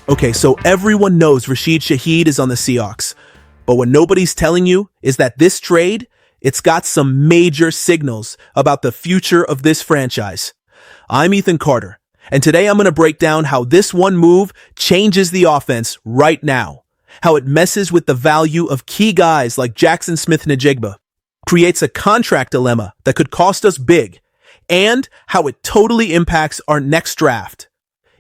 Okay, so everyone knows Rashid Shaheed is on the Seahawks. But what nobody's telling you is that this trade, it's got some major signals about the future of this franchise. I'm Ethan Carter, and today I'm going to break down how this one move changes the offense right now, how it messes with the value of key guys like Jackson Smith-Njigba, creates a contract dilemma that could cost us big, and how it totally impacts our next draft.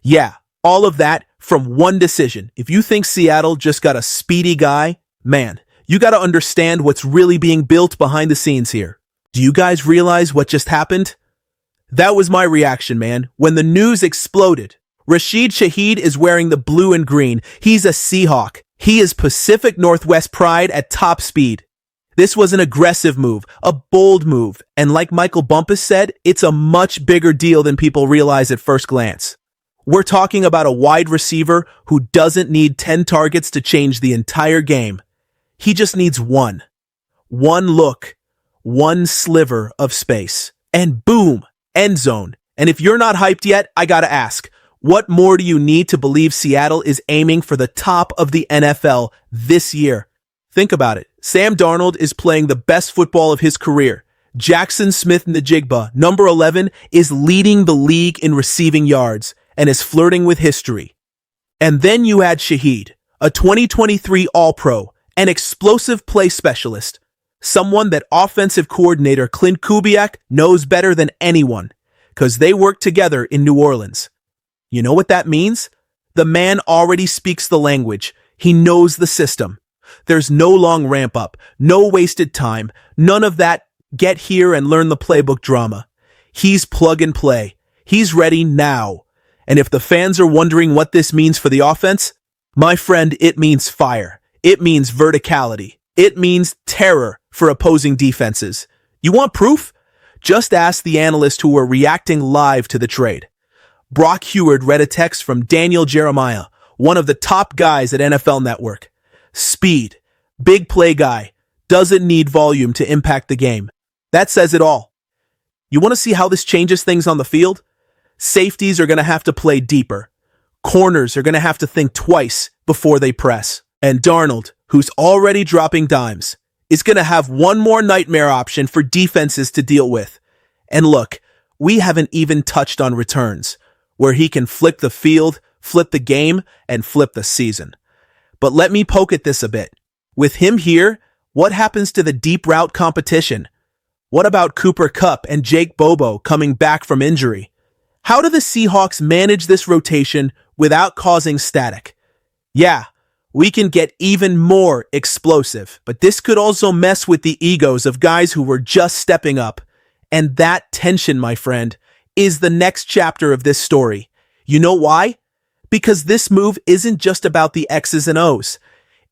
Yeah, all of that from one decision. If you think Seattle just got a speedy guy, man, you got to understand what's really being built behind the scenes here. Do you guys realize what just happened? That was my reaction, man. When the news exploded, Rashid Shaheed is wearing the blue and green. He's a Seahawk. He is Pacific Northwest pride at top speed. This was an aggressive move, a bold move, and like Michael Bumpus said, it's a much bigger deal than people realize at first glance. We're talking about a wide receiver who doesn't need 10 targets to change the entire game. He just needs one. One look, one sliver of space, and boom, end zone. And if you're not hyped yet, I gotta ask, what more do you need to believe Seattle is aiming for the top of the NFL this year? Think about it. Sam Darnold is playing the best football of his career. Jackson Smith-Njigba, number 11, is leading the league in receiving yards and is flirting with history. And then you add Shaheed, a 2023 All-Pro, an explosive play specialist, someone that offensive coordinator Clint Kubiak knows better than anyone, because they worked together in New Orleans. You know what that means? The man already speaks the language. He knows the system. There's no long ramp up, no wasted time, none of that get here and learn the playbook drama. He's plug and play. He's ready now. And if the fans are wondering what this means for the offense, my friend, it means fire. It means verticality. It means terror for opposing defenses. You want proof? Just ask the analysts who were reacting live to the trade. Brock Heward read a text from Daniel Jeremiah, one of the top guys at NFL Network. Speed, big play guy, doesn't need volume to impact the game. That says it all. You want to see how this changes things on the field? Safeties are going to have to play deeper. Corners are going to have to think twice before they press. And Darnold, who's already dropping dimes, is going to have one more nightmare option for defenses to deal with. And look, we haven't even touched on returns, where he can flick the field, flip the game, and flip the season. But let me poke at this a bit. With him here, what happens to the deep route competition? What about Cooper Kupp and Jake Bobo coming back from injury? How do the Seahawks manage this rotation without causing static? Yeah, we can get even more explosive, but this could also mess with the egos of guys who were just stepping up. And that tension, my friend, is the next chapter of this story. You know why? Because this move isn't just about the X's and O's.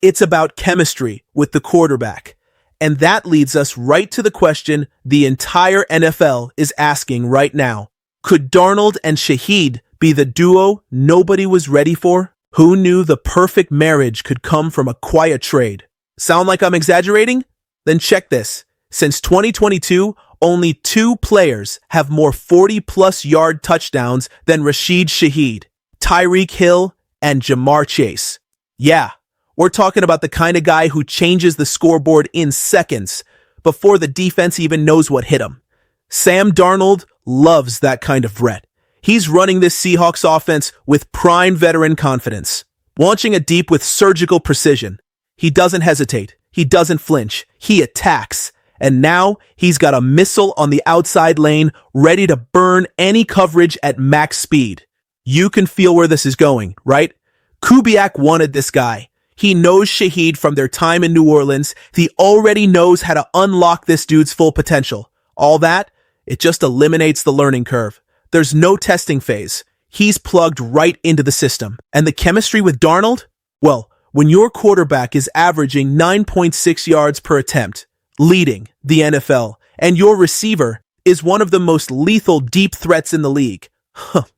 It's about chemistry with the quarterback. And that leads us right to the question the entire NFL is asking right now. Could Darnold and Shaheed be the duo nobody was ready for? Who knew the perfect marriage could come from a quiet trade? Sound like I'm exaggerating? Then check this. Since 2022, only 2 players have more 40-plus yard touchdowns than Rashid Shaheed. Tyreek Hill and Jamar Chase. Yeah, we're talking about the kind of guy who changes the scoreboard in seconds before the defense even knows what hit him. Sam Darnold loves that kind of threat. He's running this Seahawks offense with prime veteran confidence, launching it deep with surgical precision. He doesn't hesitate. He doesn't flinch. He attacks. And now he's got a missile on the outside lane ready to burn any coverage at max speed. You can feel where this is going, right? Kubiak wanted this guy. He knows Shaheed from their time in New Orleans. He already knows how to unlock this dude's full potential. All that, it just eliminates the learning curve. There's no testing phase. He's plugged right into the system. And the chemistry with Darnold? Well, when your quarterback is averaging 9.6 yards per attempt, leading the NFL, and your receiver is one of the most lethal deep threats in the league,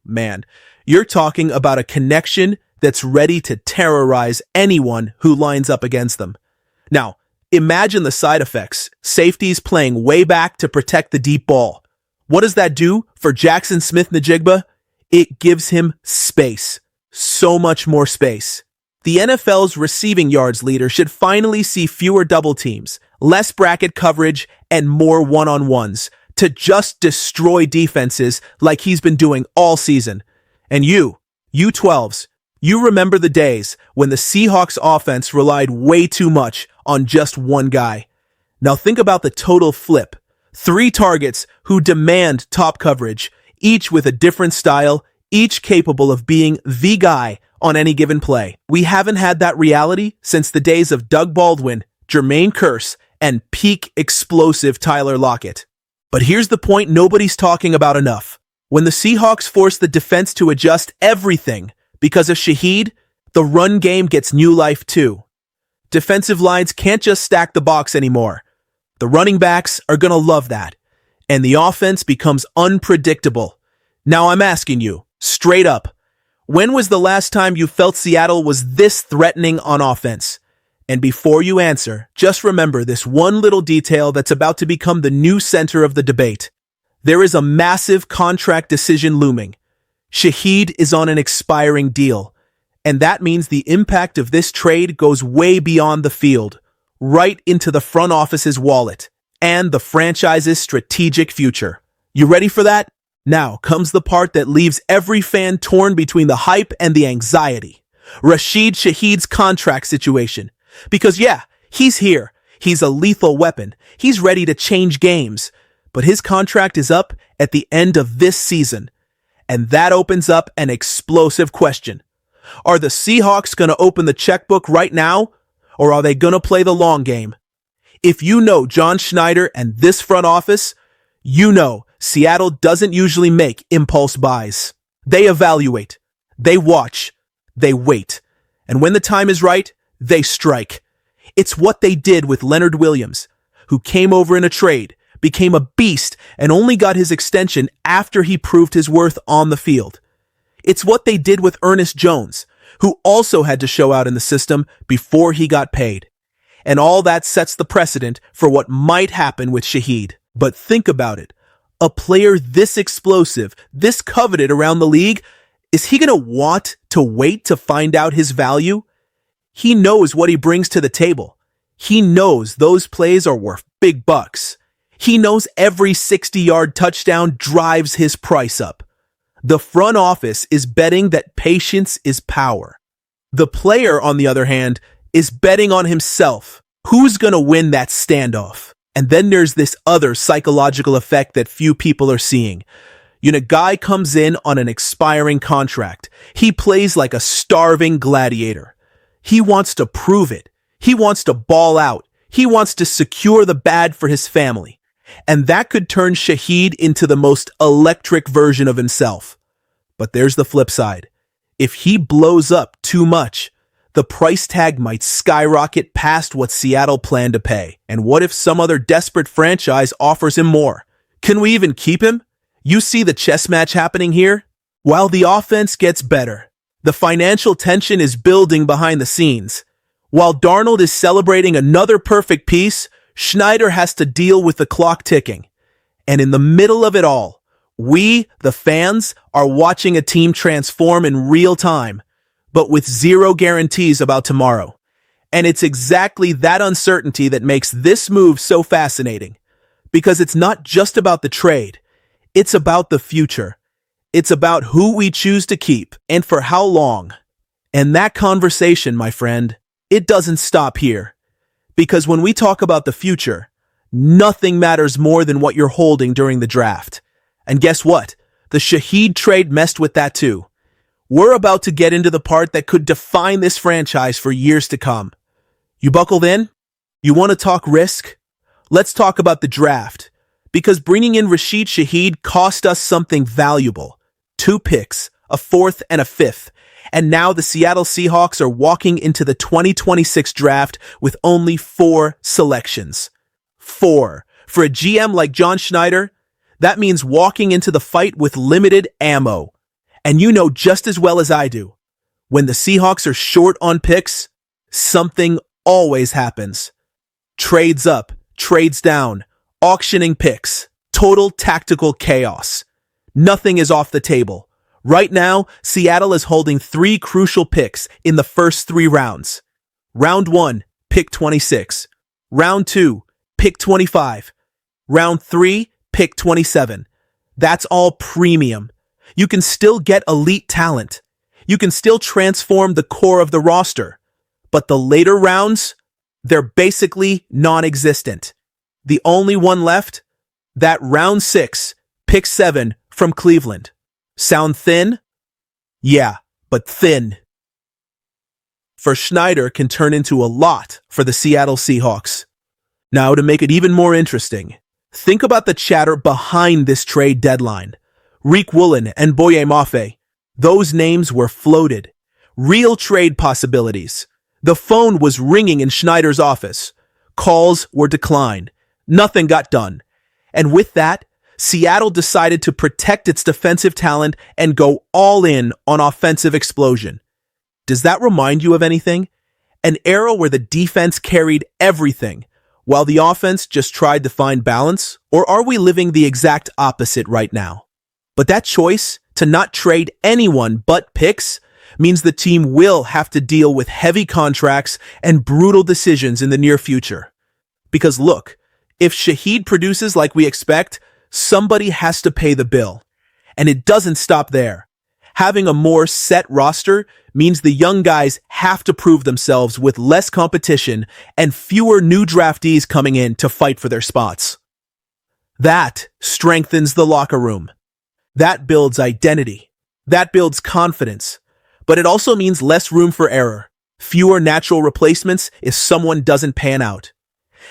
man, you're talking about a connection that's ready to terrorize anyone who lines up against them. Now, imagine the side effects. Safeties playing way back to protect the deep ball. What does that do for Jackson Smith-Njigba? It gives him space. So much more space. The NFL's receiving yards leader should finally see fewer double teams, less bracket coverage, and more one-on-ones to just destroy defenses like he's been doing all season. And you 12s, you remember the days when the Seahawks offense relied way too much on just one guy. Now think about the total flip. 3 targets who demand top coverage, each with a different style, each capable of being the guy on any given play. We haven't had that reality since the days of Doug Baldwin, Jermaine Kearse, and peak explosive Tyler Lockett. But here's the point nobody's talking about enough. When the Seahawks force the defense to adjust everything because of Shaheed, the run game gets new life too. Defensive lines can't just stack the box anymore. The running backs are gonna love that. And the offense becomes unpredictable. Now I'm asking you, straight up, when was the last time you felt Seattle was this threatening on offense? And before you answer, just remember this one little detail that's about to become the new center of the debate. There is a massive contract decision looming. Shaheed is on an expiring deal, and that means the impact of this trade goes way beyond the field, right into the front office's wallet and the franchise's strategic future. You ready for that? Now comes the part that leaves every fan torn between the hype and the anxiety. Rashid Shaheed's contract situation. Because yeah, he's here. He's a lethal weapon. He's ready to change games. But his contract is up at the end of this season. And that opens up an explosive question. Are the Seahawks going to open the checkbook right now? Or are they going to play the long game? If you know John Schneider and this front office, you know Seattle doesn't usually make impulse buys. They evaluate. They watch. They wait. And when the time is right, they strike. It's what they did with Leonard Williams, who came over in a trade, became a beast, and only got his extension after he proved his worth on the field. It's what they did with Ernest Jones, who also had to show out in the system before he got paid. And all that sets the precedent for what might happen with Shaheed. But think about it. A player this explosive, this coveted around the league, is he going to want to wait to find out his value? He knows what he brings to the table. He knows those plays are worth big bucks. He knows every 60-yard touchdown drives his price up. The front office is betting that patience is power. The player, on the other hand, is betting on himself. Who's going to win that standoff? And then there's this other psychological effect that few people are seeing. A guy comes in on an expiring contract. He plays like a starving gladiator. He wants to prove it. He wants to ball out. He wants to secure the bag for his family. And that could turn Shaheed into the most electric version of himself. But there's the flip side. If he blows up too much, the price tag might skyrocket past what Seattle planned to pay. And what if some other desperate franchise offers him more? Can we even keep him? You see the chess match happening here? While the offense gets better, the financial tension is building behind the scenes. While Darnold is celebrating another perfect piece, Schneider has to deal with the clock ticking. And in the middle of it all, we, the fans, are watching a team transform in real time, but with zero guarantees about tomorrow. And it's exactly that uncertainty that makes this move so fascinating. Because it's not just about the trade. It's about the future. It's about who we choose to keep and for how long. And that conversation, my friend, it doesn't stop here. Because when we talk about the future, nothing matters more than what you're holding during the draft. And guess what? The Shaheed trade messed with that too. We're about to get into the part that could define this franchise for years to come. You buckled in? You want to talk risk? Let's talk about the draft. Because bringing in Rashid Shaheed cost us something valuable. 2 picks, a 4th and a 5th. And now the Seattle Seahawks are walking into the 2026 draft with only 4 selections. 4. For a GM like John Schneider, that means walking into the fight with limited ammo. And you know just as well as I do, when the Seahawks are short on picks, something always happens. Trades up, trades down, auctioning picks, total tactical chaos. Nothing is off the table. Right now, Seattle is holding 3 crucial picks in the first 3 rounds. Round 1, pick 26. Round 2, pick 25. Round 3, pick 27. That's all premium. You can still get elite talent. You can still transform the core of the roster. But the later rounds, they're basically non-existent. The only one left? That round 6, pick 7 from Cleveland. Sound thin? Yeah, but thin. For Schneider can turn into a lot for the Seattle Seahawks. Now, to make it even more interesting, think about the chatter behind this trade deadline. Rick Woolen and Boye Mafe, those names were floated. Real trade possibilities. The phone was ringing in Schneider's office. Calls were declined. Nothing got done. And with that, Seattle decided to protect its defensive talent and go all in on offensive explosion. Does that remind you of anything? An era where the defense carried everything, while the offense just tried to find balance? Or are we living the exact opposite right now? But that choice to not trade anyone but picks means the team will have to deal with heavy contracts and brutal decisions in the near future. Because look, if Shaheed produces like we expect, somebody has to pay the bill. And it doesn't stop there. Having a more set roster means the young guys have to prove themselves with less competition and fewer new draftees coming in to fight for their spots. That strengthens the locker room. That builds identity. That builds confidence. But it also means less room for error, fewer natural replacements if someone doesn't pan out.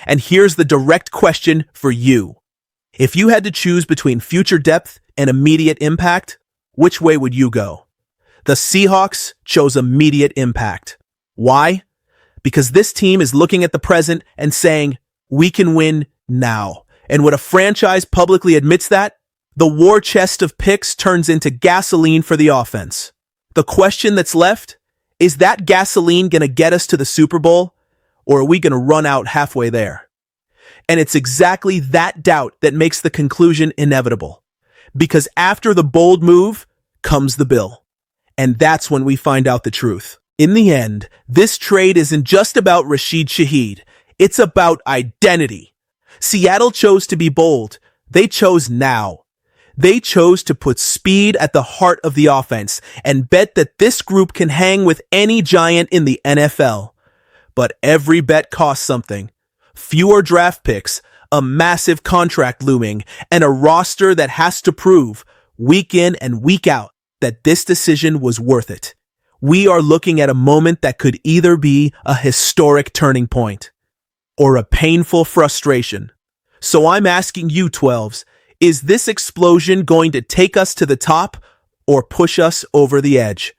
And here's the direct question for you. If you had to choose between future depth and immediate impact, which way would you go? The Seahawks chose immediate impact. Why? Because this team is looking at the present and saying, we can win now. And when a franchise publicly admits that, the war chest of picks turns into gasoline for the offense. The question that's left, is that gasoline going to get us to the Super Bowl, or are we going to run out halfway there? And it's exactly that doubt that makes the conclusion inevitable. Because after the bold move comes the bill. And that's when we find out the truth. In the end, this trade isn't just about Rashid Shaheed. It's about identity. Seattle chose to be bold. They chose now. They chose to put speed at the heart of the offense and bet that this group can hang with any giant in the NFL. But every bet costs something. Fewer draft picks, a massive contract looming, and a roster that has to prove, week in and week out, that this decision was worth it. We are looking at a moment that could either be a historic turning point or a painful frustration. So I'm asking you, 12s, is this explosion going to take us to the top or push us over the edge?